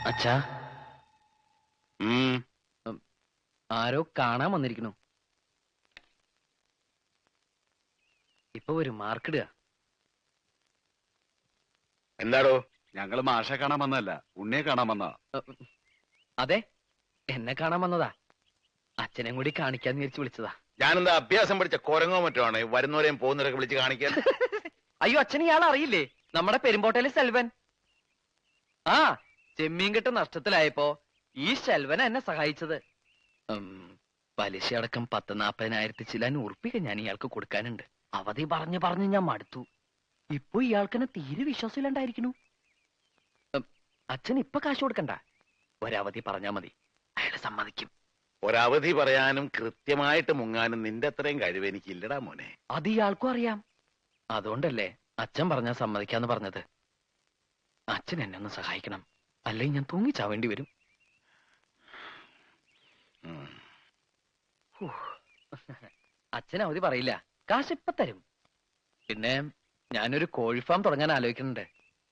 അച്ഛാ, ആരോ കാണാൻ വന്നിരിക്കണു. ഇപ്പൊ ഒരു മാർക്കിടുക. എന്താടോ? ഞങ്ങള് മാഷെ കാണാൻ വന്നതല്ല, ഉണ്ണിയെ കാണാൻ വന്നതാ. അതെ, എന്നെ കാണാൻ വന്നതാ. അച്ഛനെയും കൂടി കാണിക്കാന്ന് വിചാരിച്ചു വിളിച്ചതാ. ഞാനെന്താ അഭ്യാസം പഠിച്ച കുരങ്ങോ മറ്റോ ആണ് വരുന്നവരെയും പോകുന്നവരൊക്കെ വിളിച്ച് കാണിക്കാൻ? അയ്യോ, അച്ഛൻ ഇയാൾ അറിയില്ലേ? നമ്മുടെ പെരുമ്പോട്ടയിലെ സെൽവൻ. ആ, ചെമ്മീൻ കെട്ട് നഷ്ടത്തിലായപ്പോ ഈ സെൽവൻ എന്നെ സഹായിച്ചത്. പലിശ അടക്കം 40,000 ചില്ലാൻ ഉറുപ്പിക ഞാൻ ഇയാൾക്ക് കൊടുക്കാനുണ്ട്. അവധി പറഞ്ഞ് ഞാൻ മടുത്തു. ഇപ്പൊ ഇയാൾക്കെന്നെ തീരെ വിശ്വാസമില്ലാണ്ടായിരിക്കണു. അച്ഛൻ ഇപ്പൊ കാശ് കൊടുക്കണ്ട, ഒരവധി പറഞ്ഞാ മതി, അയാൾ സമ്മതിക്കും. ഒരവധി പറയാനും കൃത്യമായിട്ട് മുങ്ങാനും നിന്റെ അത്രയും കഴിവ് എനിക്കില്ലടാ മോനെ. അത് ഇയാൾക്കും അറിയാം. അതുകൊണ്ടല്ലേ അച്ഛൻ പറഞ്ഞാ സമ്മതിക്കാന്ന് പറഞ്ഞത്. അച്ഛൻ എന്നെ ഒന്ന് സഹായിക്കണം, അല്ലെങ്കിൽ ഞാൻ തൂങ്ങിച്ചാവേണ്ടി വരും. അച്ഛൻ അവധി പറയില്ല, കാശ് ഇപ്പൊ തരും. പിന്നെ ഞാനൊരു കോഴി ഫാം തുടങ്ങാൻ ആലോചിക്കുന്നുണ്ട്.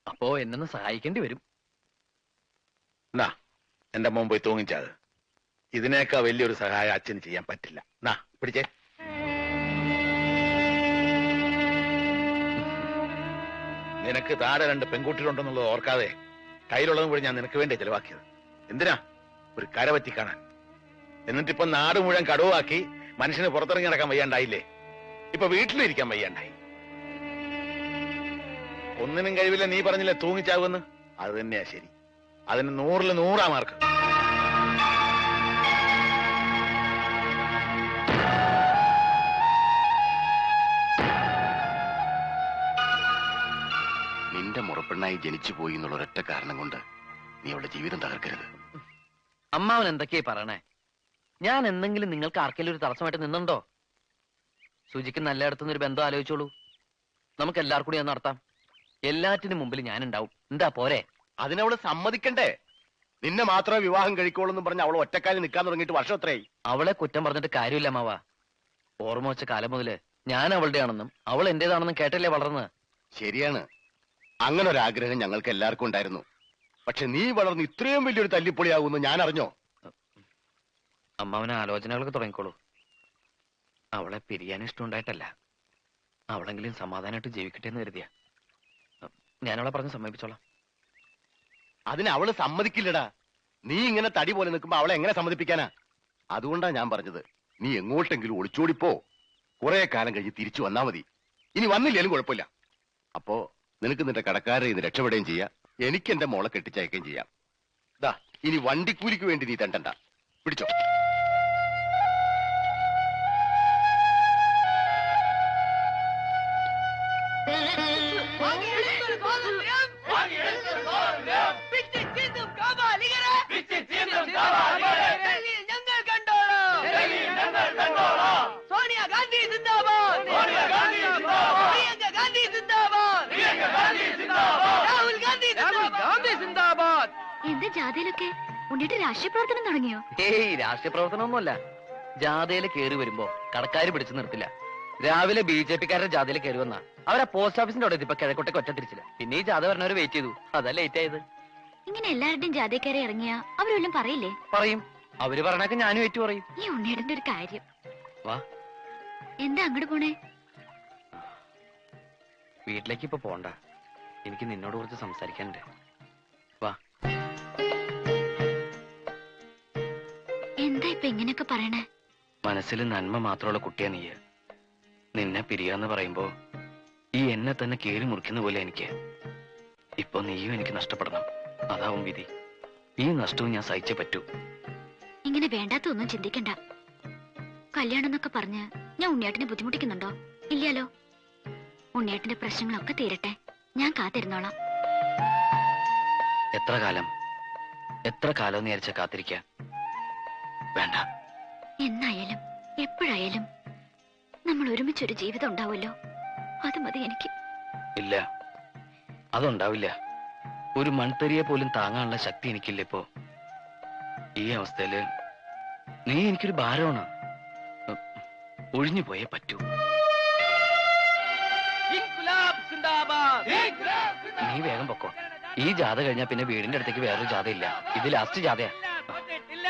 അപ്പോ എന്നൊന്ന് സഹായിക്കേണ്ടി വരും. നാ എന്റെ മോൻ പോയി തൂങ്ങിച്ചാത്. ഇതിനേക്കാ വലിയൊരു സഹായം അച്ഛന് ചെയ്യാൻ പറ്റില്ല. നാ പിടിച്ചേ. നിനക്ക് താഴെ 2 പെൺകുട്ടികളുണ്ടെന്നുള്ളത് ഓർക്കാതെ കയ്യിലുള്ളതും കൂടി ഞാൻ നിനക്ക് വേണ്ടി ചെലവാക്കിയത്. എന്തിനാ? ഒരു കരപറ്റി കാണാൻ. എന്നിട്ടിപ്പൊ നാട് മുഴുവൻ കടുവാക്കി മനുഷ്യന് പുറത്തിറങ്ങി നടക്കാൻ വയ്യാണ്ടായില്ലേ? ഇപ്പൊ വീട്ടിലിരിക്കാൻ വയ്യാണ്ടായി. ഒന്നിനും കഴിവില്ല നീ പറഞ്ഞില്ലേ തൂങ്ങിച്ചാവുമെന്ന്? അത് തന്നെയാ ശരി. അതിന് 100-ൽ 100 മാർക്ക്. നിന്റെ മുറപ്പെണ്ണായി ജനിച്ചു പോയി എന്നുള്ള ഒരൊറ്റ കാരണം കൊണ്ട് നീ അവളുടെ ജീവിതം തകർക്കരുത്. അമ്മാവൻ എന്തൊക്കെയാ പറയണേ? ഞാൻ എന്തെങ്കിലും നിങ്ങൾക്ക് ആർക്കെങ്കിലും ഒരു തടസ്സമായിട്ട് നിന്നുണ്ടോ? സുജിക്ക് നല്ലയിടത്തുനിന്ന് ഒരു ബന്ധം ആലോചിച്ചോളൂ. നമുക്ക് എല്ലാവർക്കും കൂടി ഒന്ന് നടത്താം. എല്ലാറ്റിനും മുമ്പിൽ ഞാനുണ്ടാവും. എന്താ പോരെ? അതിനവള് സമ്മതിക്കണ്ടേ? നിന്നെ മാത്രമേ വിവാഹം കഴിക്കോളൂ എന്ന് പറഞ്ഞ് അവൾ ഒറ്റക്കാലിൽ നിൽക്കാൻ തുടങ്ങിയിട്ട് വർഷം എത്രയായി? അവളെ കുറ്റം പറഞ്ഞിട്ട് കാര്യമില്ല അമ്മാവ. ഓർമ്മ വെച്ച കാലം മുതല് ഞാൻ അവളുടെ ആണെന്നും അവൾ എന്റേതാണെന്നും കേട്ടല്ലേ വളർന്ന്. ശരിയാണ്, അങ്ങനെ ഒരു ആഗ്രഹം ഞങ്ങൾക്ക് എല്ലാവർക്കും ഉണ്ടായിരുന്നു. പക്ഷെ നീ വളർന്ന് ഇത്രയും വലിയൊരു തല്ലിപ്പൊളിയാകുമെന്ന് ഞാൻ അറിഞ്ഞോ? അമ്മാവന് ആലോചനകളൊക്കെ തുടങ്ങിക്കോളൂ. അവളെ പിരിയാൻ ഇഷ്ടമുണ്ടായിട്ടല്ല, അവളെങ്കിലും സമാധാനമായിട്ട് ജീവിക്കട്ടെ എന്ന് കരുതിയ. ഞാനവളെ പറഞ്ഞ് സമ്മതിപ്പിച്ചോളാം. അതിന് അവള് സമ്മതിക്കില്ലടാ. നീ ഇങ്ങനെ തടി പോലെ നിൽക്കുമ്പോ അവളെ എങ്ങനെ സമ്മതിപ്പിക്കാനാ? അതുകൊണ്ടാ ഞാൻ പറഞ്ഞത്, നീ എങ്ങോട്ടെങ്കിലും ഒളിച്ചോടിപ്പോ. കുറെ കാലം കഴിഞ്ഞ് തിരിച്ചു വന്നാ മതി. ഇനി വന്നില്ലേലും കുഴപ്പമില്ല. അപ്പോ നിനക്ക് നിന്റെ കടക്കാരെ ഇന്ന് രക്ഷപ്പെടുകയും ചെയ്യാം, എനിക്ക് എന്റെ മോളെ കെട്ടിച്ചയക്കുകയും ചെയ്യാം. ദാ ഇനി വണ്ടിക്കൂലിക്ക് വേണ്ടി നീ തണ്ടണ്ട. പിടിച്ചോ. എന്താ ജാഥയിലൊക്കെ ഉണ്ണിട്ട് രാഷ്ട്രീയ പ്രവർത്തനം തുടങ്ങിയോ? ഏയ്, രാഷ്ട്രീയ പ്രവർത്തനമൊന്നുമല്ല. ജാഥയിൽ കയറി വരുമ്പോ കടക്കാര് പിടിച്ചു നിർത്തില്ല. രാവിലെ BJP-ക്കാരുടെ ജാഥയിൽ കയറി വന്നാ അവരാ പോസ്റ്റ് ഓഫീസിന്റെ അവിടെ ഇപ്പൊ കിഴക്കോട്ടേക്ക് ഒറ്റ തിരിച്ചില്ല. പിന്നെ ഈ ജാഥ വരണവരെ വെയിറ്റ് ചെയ്തു. അതാ ലേറ്റ് ആയത്. ഇങ്ങനെ എല്ലാവരുടെയും ജാഥയിൽ കയറി ഇറങ്ങിയാ അവരെല്ലാം പറയില്ലേ? പറയും. അവര് പറഞ്ഞൊക്കെ ഞാനും ഏറ്റു പറയും. ഈ ഉണ്ണിയേട്ടന്റെ ഒരു കാര്യം. വാ. എന്താ അങ്ങോട്ട് പോണേ? വീട്ടിലേക്ക് ഇപ്പൊ പോണ്ട, എനിക്ക് നിന്നോട് കുറച്ച് സംസാരിക്കാനുണ്ട്. വാ. എന്താ ഇപ്പൊ ഇങ്ങനെയൊക്കെ പറയണേ? മനസ്സിൽ നന്മ മാത്രമുള്ള കുട്ടിയാ നീ. നിന്നെ പിരിയാന്ന് പറയുമ്പോ ഈ എന്നെ തന്നെ കേറി മുറിക്കുന്ന പോലെ എനിക്ക്. ഇപ്പൊ നീയും എനിക്ക് നഷ്ടപ്പെടണം, അതാവും വിധി. ഈ നഷ്ടവും ഞാൻ സഹിച്ചേ പറ്റൂ. ഇങ്ങനെ വേണ്ടാത്തൊന്നും ചിന്തിക്കണ്ട. കല്യാണം എന്നൊക്കെ പറഞ്ഞ് ഞാൻ ഉണ്ണിയേട്ടനെ ബുദ്ധിമുട്ടിക്കുന്നുണ്ടോ? ഇല്ലല്ലോ. ഉണ്ണിയേട്ടന്റെ പ്രശ്നങ്ങളൊക്കെ തീരട്ടെ, ഞാൻ കാത്തിരുന്നോളാം. എത്ര കാലം എന്ന് വിചാരിച്ച കാത്തിരിക്ക? വേണ്ട. എന്നായാലും എപ്പോഴായാലും നമ്മൾ ഒരുമിച്ചൊരു ജീവിതം ഉണ്ടാവുമല്ലോ, അത് മതി എനിക്ക്. ഇല്ല, അതുണ്ടാവില്ല. ഒരു മൺതരിയെ പോലും താങ്ങാനുള്ള ശക്തി എനിക്കില്ല ഇപ്പോ. ഈ അവസ്ഥയില് നീ എനിക്കൊരു ഭാരമാണ്. ഒഴിഞ്ഞു പോയേ പറ്റൂ. നീ വേഗം പൊക്കോ. ഈ ജാഥ കഴിഞ്ഞാ പിന്നെ വീടിന്റെ അടുത്തേക്ക് വേറൊരു ജാഥ ഇല്ല. ഇത് ലാസ്റ്റ് ജാഥയാ.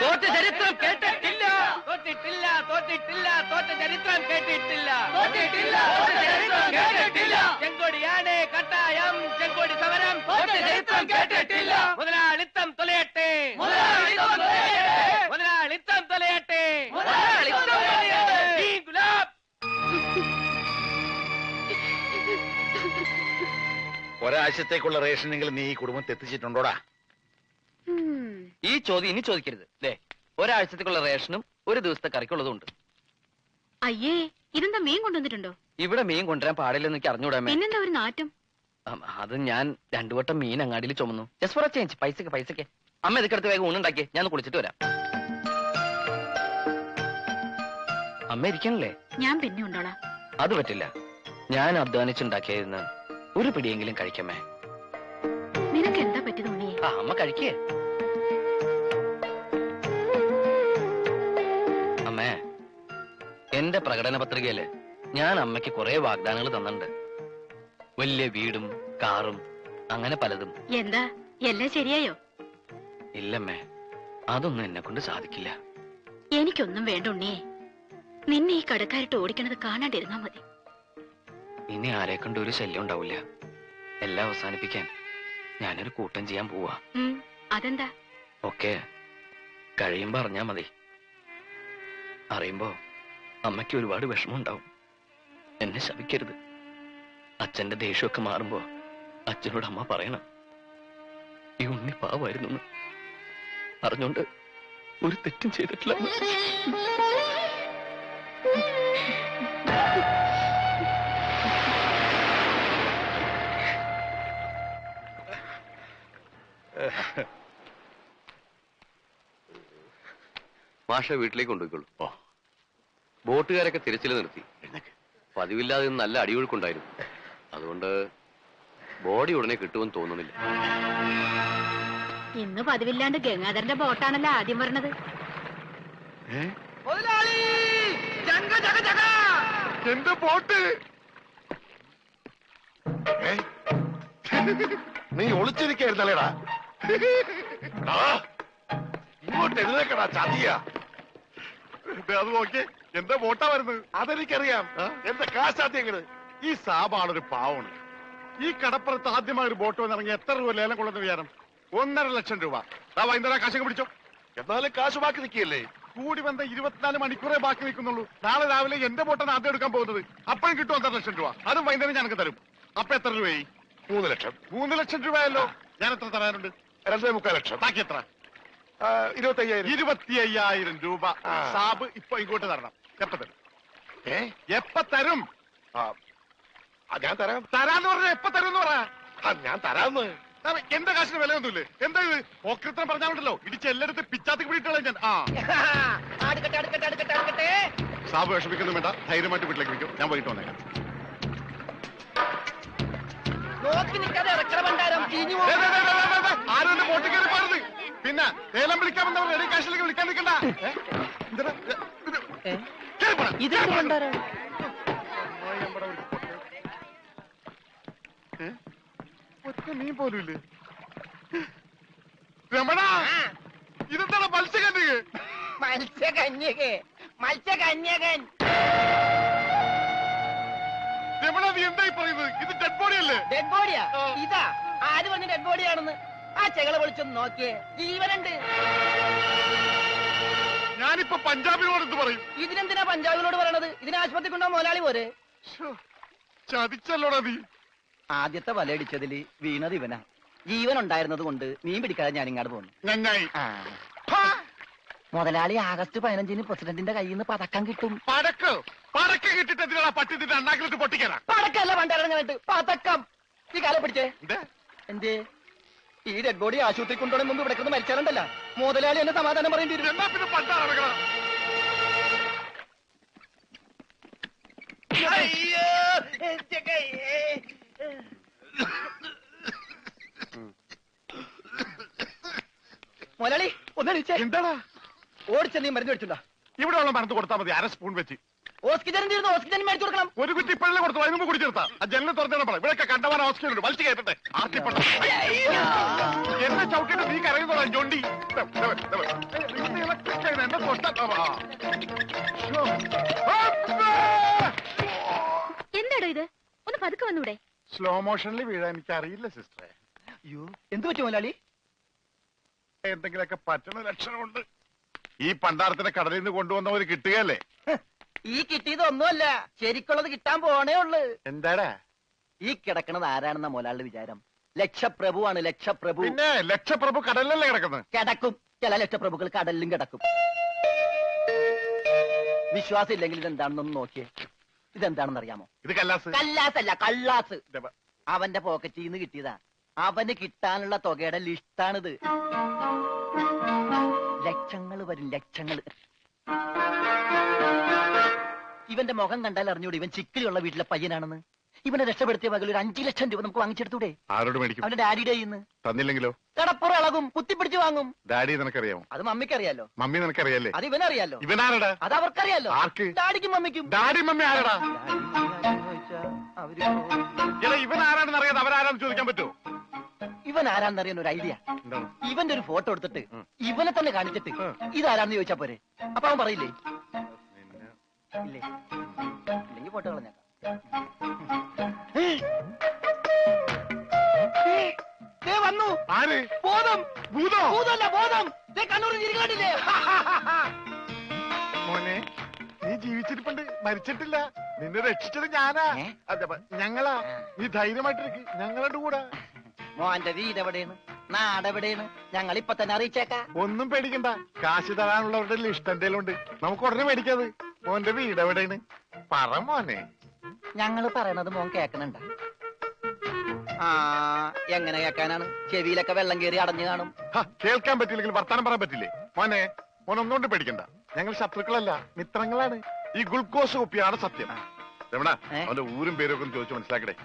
തോറ്റ ചരിത്രം കേട്ടിട്ടില്ല, തോറ്റിട്ടില്ല, തോറ്റിട്ടില്ല, തോറ്റ ചരിത്രം കേട്ടിട്ടില്ല, തോറ്റിട്ടില്ല, തോറ്റ ചരിത്രം കേട്ടിട്ടില്ല. ചെങ്കൊടിയാണ് കട്ടായം, ചെങ്കൊടി സമരം, തോറ്റ ചരിത്രം കേട്ടിട്ടില്ല. മുതലാളിത്തം തൊലയട്ടെ, മുതലാളിത്തം തൊലയട്ടെ, മുതലാളിത്തം തൊലയട്ടെ, മുതലാളിത്തം തൊലയട്ടെ. ഈ ഗുലാബ് ഒരാഴ്ചത്തേക്കുള്ള റേഷനെങ്കിലും നീ ഈ കുടുംബത്തെ എത്തിച്ചിട്ടുണ്ടോടാ? ഈ ചോദ്യം ഇനി ചോദിക്കരുത്. ദേ, ഒരാഴ്ചത്തേക്കുള്ള റേഷനും ഒരു ദിവസത്തെ കറിക്കുള്ളതും ഉണ്ട്. അയ്യേ, ഇതെന്താ മീൻ കൊണ്ടുവന്നിട്ടുണ്ടോ? ഇവിടെ മീൻ കൊണ്ടുവരാൻ പാടില്ലെന്ന് എനിക്ക് അറിഞ്ഞൂടാമേ. പിന്നെന്താ ഒരു നാറ്റം? അത് ഞാൻ 2 വട്ടം മീൻ അങ്ങാടിയിൽ ചുമന്നു. Just for A change. പൈസക്ക്. അമ്മ ഇതൊക്കെ വേഗം ഊണുണ്ടാക്കിയേ, ഞാൻ കുളിച്ചിട്ട് വരാം. അമ്മ ഇരിക്കണല്ലേ? ഞാൻ പിന്നെ ഉണ്ടോളാം. അത് പറ്റില്ല. ഞാൻ അധ്വാനിച്ചുണ്ടാക്കിയായിരുന്നു ഒരു പിടിയെങ്കിലും കഴിക്കമ്മേ. നിനക്ക് എന്താ പറ്റിയത് ഉണ്ണിയെ? അമ്മ കഴിക്കേ. അമ്മേ, എന്റെ പ്രകടന പത്രികയില് ഞാൻ അമ്മയ്ക്ക് കുറെ വാഗ്ദാനങ്ങൾ തന്നിട്ടുണ്ട്. വലിയ വീടും കാറും അങ്ങനെ പലതും. എന്താ എല്ലാം ശരിയായോ? ഇല്ലമ്മേ, അതൊന്നും എന്നെ കൊണ്ട് സാധിക്കില്ല. എനിക്കൊന്നും വേണ്ട ഉണ്ണിയെ. നിന്നെ ഈ കടക്കാരിട്ട് ഓടിക്കണത് കാണാണ്ടിരുന്നാ മതി. ഇനി ആരെ കൊണ്ട് ഒരു ശല്യം ഉണ്ടാവില്ല. എല്ലാം അവസാനിപ്പിക്കാൻ ഞാനൊരു കൂട്ടം ചെയ്യാൻ പോവാ. അതെന്താ? ഒക്കെ കഴിയുമ്പോ അറിഞ്ഞാ മതി. അറിയുമ്പോ അമ്മയ്ക്ക് ഒരുപാട് വിഷമം ഉണ്ടാവും. എന്നെ ശപിക്കരുത്. അച്ഛന്റെ ദേഷ്യമൊക്കെ മാറുമ്പോ അച്ഛനോട് അമ്മ പറയണം, ഈ ഉണ്ണി പാവായിരുന്നു. അറിഞ്ഞോണ്ട് ഒരു തെറ്റും ചെയ്തിട്ടില്ല. മാഷ വീട്ടിലേക്ക് കൊണ്ടുപോയിക്കോളൂ. ബോട്ടുകാരൊക്കെ തിരച്ചിൽ നിർത്തി. പതിവില്ലാതെ നല്ല അടിയൊഴുക്കുണ്ടായിരുന്നു. അതുകൊണ്ട് ബോഡി ഉടനെ കിട്ടുമെന്ന് തോന്നുന്നില്ല. ഇന്ന് പതിവില്ലാണ്ട് ഗംഗാധരന്റെ ബോട്ടാണല്ലോ ആദ്യം പറഞ്ഞത്. മുതലാളി ജഗ ജഗ ജഗ. എന്റെ ബോട്ട് നീ ഒളിച്ചിരിക്കായിരുന്നല്ലേടാ? ഇങ്ങോട്ട് എഴുന്നേക്കടാ ചതിയ. അത് നോക്കി എന്റെ ബോട്ടാ വരുന്നത്. അതെനിക്കറിയാം. എന്റെ കാശാദ്യങ്ങള്. ഈ സാബാണൊരു പാവണ്. ഈ കടപ്പുറത്ത് ആദ്യമായി ഒരു ബോട്ട് വന്നിറങ്ങി എത്ര രൂപ ലേലം കൊള്ളുന്ന വിചാരം? 1.5 ലക്ഷം രൂപ. വൈകുന്നേരം കാശൊക്കെ പിടിച്ചോ. എന്നാലും കാശ് ബാക്കി നിൽക്കുകയല്ലേ? കൂടി വന്ന 24 മണിക്കൂറേ ബാക്കി നിൽക്കുന്നുള്ളൂ. നാളെ രാവിലെ എന്റെ ബോട്ടാണ് ആദ്യം എടുക്കാൻ പോകുന്നത്. അപ്പോഴും കിട്ടും 1.5 ലക്ഷം രൂപ. അതും വൈകുന്നേരം ഞങ്ങൾക്ക് തരും. അപ്പൊ എത്ര രൂപയായി? 3 ലക്ഷം. 3 ലക്ഷം രൂപയല്ലോ. ഞാൻ എത്ര തരാനുണ്ട്? 2.25 ലക്ഷം. ബാക്കി എത്ര? 25,000 രൂപ. സാബ് ഇപ്പൊ ഇങ്ങോട്ട് തരണം. എപ്പ തരും? എപ്പ തരും? ഞാൻ തരാം. തരാന്ന് പറഞ്ഞ എപ്പ തരും എന്ന് പറ. ഞാൻ തരാന്ന്. എന്റെ കാശിന് വിലയൊന്നുമില്ലേ? എന്താ ഇത് ഓക്രിത്രം പറഞ്ഞാണ്ടല്ലോ? ഇടിച്ച് എല്ലായിടത്തും പിച്ചാത്തി പിടിയിട്ടുള്ള ഞാൻ. അടുക്കട്ടെ അടുക്കട്ടെ അടുക്കട്ടെ അടുക്കട്ടെ. സാബ് വിഷമിക്കൊന്നും വേണ്ട. ധൈര്യമായിട്ട് വീട്ടിലേക്ക് വിളിക്കും. ഞാൻ വൈകിട്ട് വന്നേക്കാം. നോക്കി നിൽക്കാതെ ഇറക്കണ ഭണ്ഡാരം ചീഞ്ഞു പോകും. ആരും എന്റെ ബോട്ടിൽ കയറി പോരുത്. പിന്നെ ലേലം വിളിക്കാമെന്നവർ റെഡി കാശിലേക്ക് വിളിക്കാൻ നിൽക്കണ്ട. ഇതെന്ത് ഭണ്ഡാരം? ഒറ്റ മീൻ പോലും ഇല്ലേ? രമണ, ഇതെന്താണ് മത്സ്യകന്യക? മത്സ്യകന്യകൻ. രമണ, നീ എന്തായി പറയുന്നത്? ഇത് ഡെഡ് ബോഡി അല്ലേ? ഡെഡ് ബോഡിയാ? ഇതാ ആര് പറഞ്ഞ ഡെഡ് ബോഡിയാണെന്ന്? ആ ചെകളെ വിളിച്ചൊന്ന് നോക്കിയേ, ജീവനുണ്ട്. ഞാനിപ്പോ പഞ്ചാബിനോട് എന്ത് പറയും? ഇതിനെന്തിനാ പഞ്ചാബിനോട് പറയണത്? ഇതിന് ആശുപത്രി കൊണ്ടാ മുതലാളി പോരെ. ചതിച്ചല്ലോടാ നീ. ആദ്യത്തെ വലയടിച്ചതിൽ വീണത് ഇവനാ. ജീവൻ ഉണ്ടായിരുന്നത് കൊണ്ട് മീൻ പിടിക്കാതെ ഞാൻ ഇങ്ങോട്ട് പോന്നു. നന്നായി. മുതലാളി ആഗസ്റ്റ് 15-ന് പ്രസിഡന്റിന്റെ കയ്യിൽ നിന്ന് പതക്കം കിട്ടും. പടക്ക് കിട്ടിട്ട് എന്തിനാ പട്ടി നിന്റെ അണ്ണാക്കിലിട്ട് പൊട്ടിക്കാനാ? പടക്കല്ല പണ്ടായിട്ട് പതക്കം. ഈ കാലം പിടിച്ചേ. എന്തേ ഈ ഡെഡ് ബോഡി ആശുപത്രി കൊണ്ടുപോകുന്ന മുമ്പ് ഇവിടെ കിടന്ന് മരിച്ചാലുണ്ടല്ല മുതലാളി എന്നെ സമാധാനം പറയേണ്ടി വരും. എന്നാ പിന്നെ പണ്ടാ നടക്കണം. മുതലാളി ഒന്ന് എണീച്ചേ. എന്താടാ? ഓടിച്ച നീ മരുന്ന് മേടിച്ചിട്ടുണ്ടോ? ഇവിടെ ഉള്ള മരുന്ന് കൊടുത്താൽ മതി. 1/2 സ്പൂൺ വെച്ച്. ഓക്സിജൻ തീർന്നു, ഓക്സിജൻ മേടിച്ചു കൊടുക്കണം. ഒരു കുറ്റി ഇപ്പോഴല്ലേ കൊടുത്തു, അതിന് മുമ്പ് കുടിച്ചെടുത്താ. ആ ജനലിൽ തുറന്നു പറ, ഇവിടെയൊക്കെ കണ്ടവാൻ ഹോസ്പിറ്റലുണ്ട്, വലിച്ചു കയറ്റട്ടെ. ആർത്തിപ്പെട്ട എന്നെ ചവിട്ടിട്ട് നീ കരയുന്നോളാം ജോണ്ടി. എന്നെ എന്താടോ ഇത്? ഒന്ന് പതുക്കെ വന്നൂടെ? സ്ലോ മോഷനിൽ വീഴാൻ എനിക്ക് അറിയില്ല സിസ്റ്ററെ. അയ്യോ, എന്ത് പറ്റും മുതലാളി? എന്തെങ്കിലുമൊക്കെ പറ്റണ ലക്ഷണമുണ്ട്. ഈ പണ്ടാരത്തിനെ കടലിൽ നിന്ന് കൊണ്ടുവന്നവര് കിട്ടുകയല്ലേ? ഈ കിട്ടിയതൊന്നുമല്ല, ശരിക്കുള്ളത് കിട്ടാൻ പോണേ ഉള്ളു. എന്താടാ ഈ കിടക്കണത് ആരാണെന്ന മുതലാളിയുടെ വിചാരം? ലക്ഷപ്രഭുവാണ്, ലക്ഷപ്രഭു. പിന്നെ ലക്ഷപ്രഭു കടലിലല്ലേ കിടക്കുന്നത്? കിടക്കും, ചില ലക്ഷപ്രഭുക്കൾ കടലിലും കിടക്കും. വിശ്വാസം ഇല്ലെങ്കിൽ ഇതെന്താണെന്നൊന്ന് നോക്കിയേ. ഇതെന്താണെന്ന് അറിയാമോ? ഇത് കല്ലാസ്. കല്ലാസല്ല, കള്ളാസ്. അവന്റെ പോക്കറ്റിൽ നിന്ന് കിട്ടിയതാ. അവന് കിട്ടാനുള്ള തുകയുടെ ലിസ്റ്റാണിത്. ലക്ഷങ്ങൾ വരും, ലക്ഷങ്ങൾ. ഇവന്റെ മുഖം കണ്ടാൽ അറിഞ്ഞൂടെ ഇവൻ ചിക്കിലുള്ള വീട്ടിലെ പയ്യനാണെന്ന്. ഇവനെ രക്ഷപ്പെടുത്തിയ പകൽ ഒരു 5 ലക്ഷം രൂപ നമുക്ക് വാങ്ങിച്ചെടുത്തൂടെ? ആരോട് മേടിക്കും? അവന്റെ ഡാഡിയുടെ കയ്യിൽ നിന്ന്. തന്നില്ലെങ്കിലോ? കടപ്പുറം ഇളകും, കുത്തിപ്പിടിച്ച് വാങ്ങും. ഡാഡി നിനക്കറിയാമോ? അത് മമ്മിക്കറിയാലോ. മമ്മി നിനക്കറിയാലേ? അത് ഇവനറിയാലോ. ഇവനാരടാ? അത് അവർക്കറിയാലോ. ആർക്ക്? ഡാഡിക്കും മമ്മിക്കും. ഡാഡി മമ്മി ആരടാ? അവര് ഇവൻ ആരാണെന്ന് അറിയാതെ അവരാരാന്ന് ചോദിക്കാൻ പറ്റുമോ? ഇവൻ ആരാന്നറിയാൻ ഒരു ഐഡിയ. എന്താണ്? ഇവന്റെ ഒരു ഫോട്ടോ എടുത്തിട്ട് ഇവനെ തന്നെ കാണിച്ചിട്ട് ഇതാരാന്ന് ചോദിച്ചാ പോരെ? അപ്പൊ അവൻ പറയില്ലേ? ഇല്ലേ? ഇല്ലെങ്കിൽ ഫോട്ടോ കളഞ്ഞേക്കാം. വന്നു ആര്? ബോധം. ഭൂതോ? ഭൂതമല്ല, ബോധം. കണ്ണൂർ ചിരിക്കാണ്ടില്ലേ? മോനെ, നീ ജീവിച്ചിരിപ്പുണ്ട്, മരിച്ചിട്ടില്ല. നിന്നെ രക്ഷിച്ചത് ഞാനാ. ഞങ്ങളാ. നീ ധൈര്യമായിട്ടിരിക്ക്, ഞങ്ങളുടെ കൂടെ. മോന്റെ വീട് എവിടെയാണ്, നാടെവിടെയാണ്? ഞങ്ങൾ ഇപ്പൊ തന്നെ അറിയിച്ചേക്കാം. ഒന്നും പേടിക്കണ്ട, കാശ് തരാനുള്ളവരുടെ ലിസ്റ്റ് എന്തേലും ഉണ്ട്, നമുക്ക് ഉടനെ മേടിക്കാത്. മോന്റെ വീട് എവിടെയാണ്? പറ മോനെ. ഞങ്ങൾ പറയണത് മോൻ കേക്കണുണ്ട? ആ, എങ്ങനെ കേക്കാനാണ്? ചെവിയിലൊക്കെ വെള്ളം കയറി അടഞ്ഞു കാണും. കേൾക്കാൻ പറ്റില്ലെങ്കിൽ വർത്താനം പറയാൻ പറ്റില്ലേ? മോനെ, മോൻ ഒന്നുകൊണ്ട് പേടിക്കണ്ട, ഞങ്ങൾ ശത്രുക്കളല്ല, മിത്രങ്ങളാണ്. ഈ ഗ്ലൂക്കോസ് കുപ്പിയാണ് സത്യം. രമണ, അവന്റെ ഊരും പേരും ഒക്കെ ഒന്ന് ചോദിച്ചു മനസ്സിലാക്കടേ.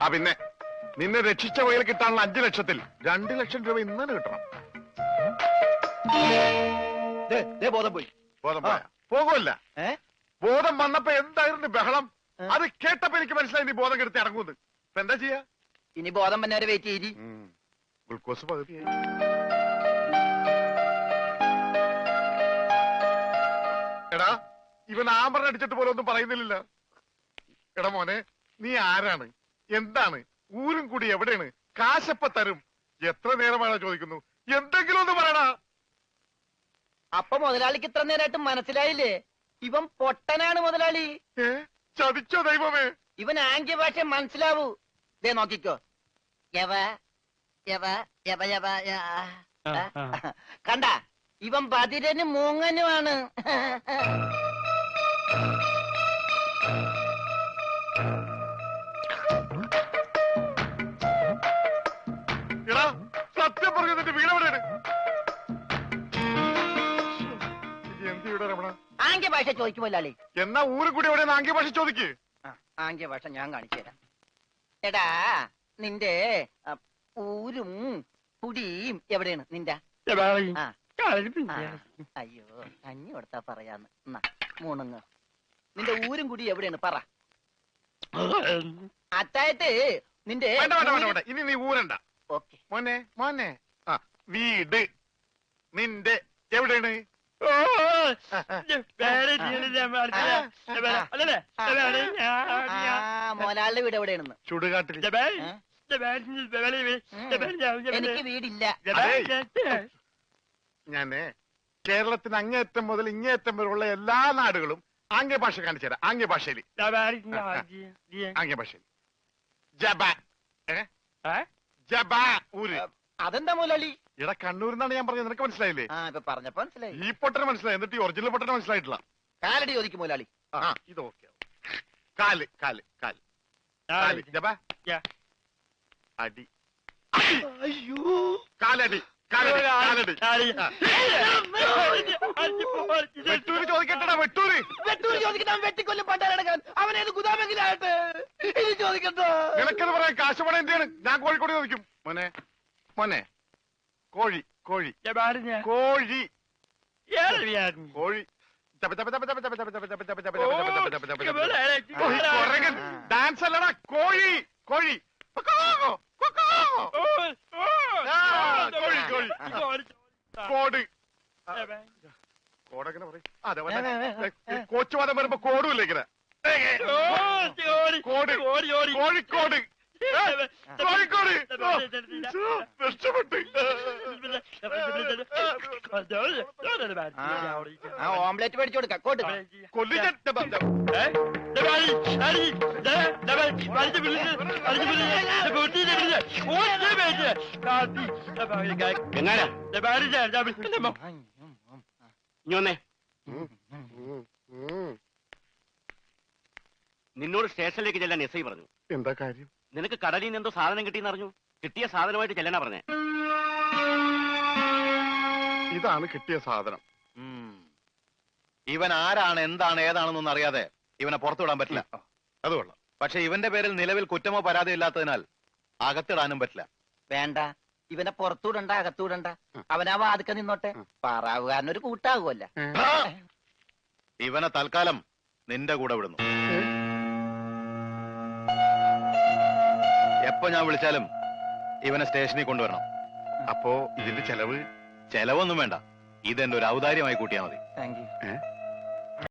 ആ പിന്നെ, നിന്നെ രക്ഷിച്ച വകയിൽ കിട്ടാനുള്ള 5 ലക്ഷത്തിൽ 2 ലക്ഷം രൂപ ഇന്നലെ കിട്ടണം. ബോധം പോയി. ബോധം പോയാ? പോകുമല്ല. ബോധം വന്നപ്പോ എന്തായിരുന്നു ബഹളം? അത് കേട്ടപ്പോ എനിക്ക് മനസ്സിലായി നീ ബോധം കെടുത്ത് ഇറങ്ങുന്നത്. ഇപ്പൊ എന്താ ചെയ്യാ? ഇനി ബോധം തന്നെ വരെ വെയിറ്റ് ചെയ്തി. ഗ്ലൂക്കോസ് പകുതിയായി. എടാ, ഇവൻ ആമ്പറിന് അടിച്ചിട്ട് പോലെ ഒന്നും പറയുന്നില്ല. എടാ മോനെ, നീ ആരാണ്, എന്താണ്, ഊരും കൂടി എവിടെയാണ്, കാശപ്പ തരും, എത്ര നേരമാണ് ചോദിക്കുന്നു, എന്തെങ്കിലും ഒന്ന് പറയടാ. അപ്പൊ മുതലാളിക്ക് ഇത്ര നേരമായിട്ട് മനസ്സിലായില്ലേ? ഇവൻ പൊട്ടനാണ് മുതലാളി. ചതിച്ചോ ദൈവമേ? ഇവൻ ആംഗ്യ ഭാഷ മനസ്സിലാവൂ. ദേ നോക്കിക്കോ. കണ്ട, ഇവൻ ബദിരനും മൂങ്ങനുമാണ്. എടാ, സത്യം പറഞ്ഞു, നിന്റെ വീട് എവിടെയാണ്? എന്ത് വീട് രമണ? ആംഗ്യ ഭാഷ ചോദിക്കും മുതലാളി. എന്നാ ഊരും കൂടി എവിടെയാണ് ആംഗ്യ ഭാഷ ചോദിക്ക്. ആംഗ്യ ഭാഷ ഞാൻ കാണിച്ചു തരാം. എടാ, നിന്റെ ഊരും കുടിയും എവിടെയാണ് നിന്റെ? അയ്യോ, കഞ്ഞി കൊടുത്താ പറയാന്ന്. മൂണുങ്ങ്. നിന്റെ ഊരും കുടി എവിടെയാണ് പറ. അത്തായിട്ട് നിന്റെ ഇനി നീ ഊരണ്ട. ഓക്കെ. മോനെ, മോനെ, വീട് നിന്റെ എവിടെയാണ്? മോലാളുടെ വീട് എവിടെയാണെന്ന്? ചുടുകാട്ടിൽ. എനിക്ക് വീടില്ല. ഞാന് കേരളത്തിന് അങ്ങേയറ്റം മുതൽ ഇങ്ങേയറ്റം വരെയുള്ള എല്ലാ നാടുകളും ആംഗ്യ ഭാഷ കാണിച്ചു തരാം. ആംഗ്യ ഭാഷയിൽ. ആംഗ്യ ഭാഷയിൽ. ജബ ജബ ഊര്. അതെന്താ മുതലാളി? ഇവിടെ കണ്ണൂരിന്നാണ് ഞാൻ പറഞ്ഞത്, നിനക്ക് മനസ്സിലായില്ലേ? ഇപ്പൊ പറഞ്ഞപ്പോ മനസ്സിലായി. ഈ പൊട്ടന് മനസ്സിലായി, എന്നിട്ട് ഈ ഒറിജിനൽ പൊട്ടന് മനസ്സിലായിട്ടില്ല. കാലടി ചോദിക്കും മുതലാളി. ഇത് ഓക്കെ. കാല് കാല് കാല് കാല്. ജബ അടി. അയ്യോ, കാലടി കാലടി കാലടി. വെട്ടൂര് ചോദിക്കട്ടെടാ, വെട്ടൂര്. വെട്ടൂര് ചോദിക്കട്ടെ, വെട്ടിക്കൊല്ലും പണ്ടാരടക്കാൻ. അവനേത് ഗുദാമെങ്കിലാകട്ടെ. ഇനി ചോദിക്കട്ടോ? നിനക്കത് പറയാം, കാശ് പണം എന്റെയാണ്. ഞാൻ കോഴിക്കോട് ചോദിക്കും. മോനെ, മോനെ, കോഴി കോഴി കോഴി കോഴി ഡാൻസ് അല്ലടാ, കോഴി കോഴി. കോഴി കോഴി കോട്. കോടെങ്ങനെ പറയും? കോച്ചുവാദം വരുമ്പോ കോടുമില്ല ഇങ്ങനെ. കോട് കോഴിക്കോട്. കോഴിക്കോട്. രക്ഷപ്പെട്ട്. ഓംലെറ്റ് മേടിച്ചു കൊടുക്കാം കോട്ട്. കൊല്ലിക്കാൻ എങ്ങാനാ ഇനി വന്നേ. നിന്നോട് സ്റ്റേഷനിലേക്ക് ചെല്ലാൻ എസ് ഐ പറഞ്ഞു. എന്താ കാര്യം? നിനക്ക് കടലിൽ നിന്ന് എന്തോ സാധനം കിട്ടിയെന്ന് അറിഞ്ഞു. കിട്ടിയ സാധനമായിട്ട് ചെല്ലാനാ പറഞ്ഞേ. ഇതാണ് കിട്ടിയ സാധനം. ഇവൻ ആരാണ്, എന്താണ്, ഏതാണെന്നൊന്നും അറിയാതെ ഇവനെ പുറത്തുവിടാൻ പറ്റില്ല. അത് കൊള്ളാം. പക്ഷെ ഇവന്റെ പേരിൽ നിലവിൽ കുറ്റമോ പരാതിയോ ഇല്ലാത്തതിനാൽ അകത്തിടാനും പറ്റില്ല. വേണ്ട, ഇവനെ പുറത്തുവിടണ്ട, അകത്തുവിടണ്ട. അവനാ വാതുക്ക നിന്നോട്ടെ. പാറാവുകാരനൊരു കൂട്ടാകുമല്ല. ഇവനെ തൽക്കാലം നിന്റെ കൂടെ വിടുന്നു. എപ്പോ ഞാൻ വിളിച്ചാലും ഇവനെ സ്റ്റേഷനിൽ കൊണ്ടുവരണം. അപ്പോ ഇതിന്റെ ചെലവ്? ചെലവൊന്നും വേണ്ട, ഇതെന്റെ ഒരു ഔദാര്യമായി കൂട്ടിയാൽ മതി. Thank you.